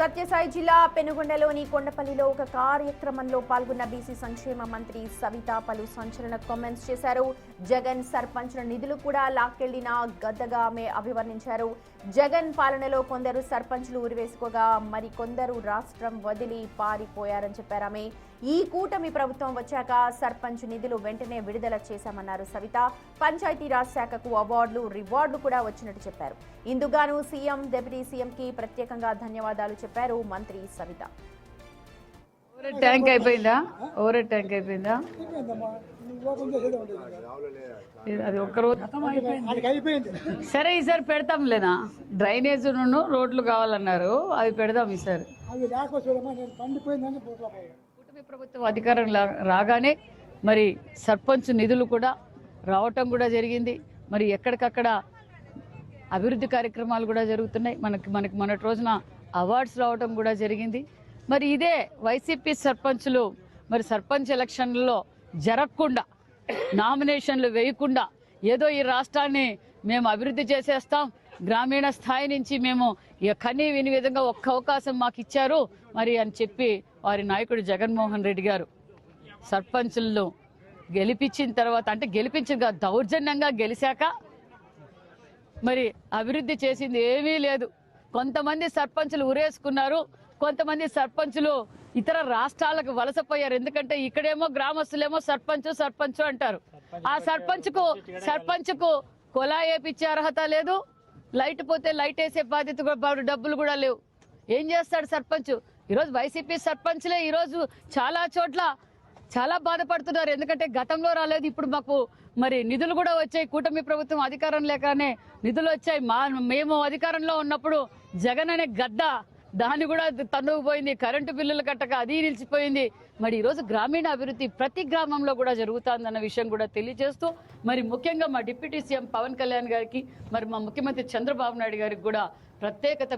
సత్యసాయి జిల్లా పెనుగొండలోని కొండపల్లిలో ఒక కార్యక్రమంలో పాల్గొన్న బీసీ సంక్షేమ మంత్రి సవిత పలు సంచలన కామెంట్స్ చేశారు. జగన్ సర్పంచ్ల నిధులు కూడా లాక్కెళ్లిన గద్దగా ఆమె అభివర్ణించారు. జగన్ పాలనలో కొందరు సర్పంచ్లు ఉరివేసుకోగా మరికొందరు రాష్ట్రం వదిలి పారిపోయారని చెప్పారు ఆమె. ఈ కూటమి ప్రభుత్వం వచ్చాక సర్పంచ్ నిధులు వెంటనే విడుదల చేశామన్నారు సవిత. పంచాయతీరాజ్ శాఖకు అవార్డులు, రివార్డులు కూడా వచ్చినట్టు చెప్పారు. ఇందుగాను సీఎం, డిప్యూటీ సీఎం కి ప్రత్యేకంగా ధన్యవాదాలు చెప్పారు మంత్రి సవిత. ట్యాంక్ అయిపోయిందా? ట్యాంక్ అయిపోయిందా? అది ఒక్కరోజు సరే, ఈసారి పెడతాం లేదా? డ్రైనేజ్ రోడ్లు కావాలన్నారు, అవి పెడదాం ఈసారి. కూటమి ప్రభుత్వం అధికారం రాగానే మరి సర్పంచ్ నిధులు కూడా రావటం కూడా జరిగింది. మరి ఎక్కడికక్కడ అభివృద్ధి కార్యక్రమాలు కూడా జరుగుతున్నాయి. మనకి మొన్నటి రోజున అవార్డ్స్ రావడం కూడా జరిగింది. మరి ఇదే వైసీపీ సర్పంచులు మరి సర్పంచ్ ఎలక్షన్లలో జరగకుండా, నామినేషన్లు వేయకుండా ఏదో ఈ రాష్ట్రాన్ని మేము అభివృద్ధి చేసేస్తాం, గ్రామీణ స్థాయి నుంచి మేము కనీ విని విధంగా ఒక్క అవకాశం మాకు ఇచ్చారు మరి అని చెప్పి వారి నాయకుడు జగన్మోహన్ రెడ్డి గారు సర్పంచులను గెలిపించిన తర్వాత, అంటే గెలిపించిన దౌర్జన్యంగా గెలిచాక మరి అభివృద్ధి చేసింది ఏమీ లేదు. కొంతమంది సర్పంచులు ఉరేసుకున్నారు, కొంతమంది సర్పంచులు ఇతర రాష్ట్రాలకు వలసపోయారు. ఎందుకంటే ఇక్కడేమో గ్రామస్తులేమో సర్పంచ్ అంటారు. ఆ సర్పంచ్కు కొలా వేపించే అర్హత లేదు, లైట్ పోతే లైట్ వేసే బాధ్యత డబ్బులు కూడా లేవు. ఏం చేస్తాడు సర్పంచ్? ఈరోజు వైసీపీ సర్పంచ్లే ఈరోజు చాలా చోట్ల చాలా బాధపడుతున్నారు. ఎందుకంటే గతంలో రాలేదు, ఇప్పుడు మాకు మరి నిధులు కూడా వచ్చాయి. కూటమి ప్రభుత్వం అధికారం లేకనే నిధులు వచ్చాయి. మేము అధికారంలో ఉన్నప్పుడు జగన్ అనే గద్ద దాన్ని కూడా తన్నుకుపోయింది. కరెంటు బిల్లులు కట్టక అది నిలిచిపోయింది. మరి ఈరోజు గ్రామీణ అభివృద్ధి ప్రతి గ్రామంలో కూడా జరుగుతుందన్న విషయం కూడా తెలియజేస్తూ మరి ముఖ్యంగా మా డిప్యూటీ సీఎం పవన్ కళ్యాణ్ గారికి, మరి మా ముఖ్యమంత్రి చంద్రబాబు నాయుడు గారికి కూడా ప్రత్యేకత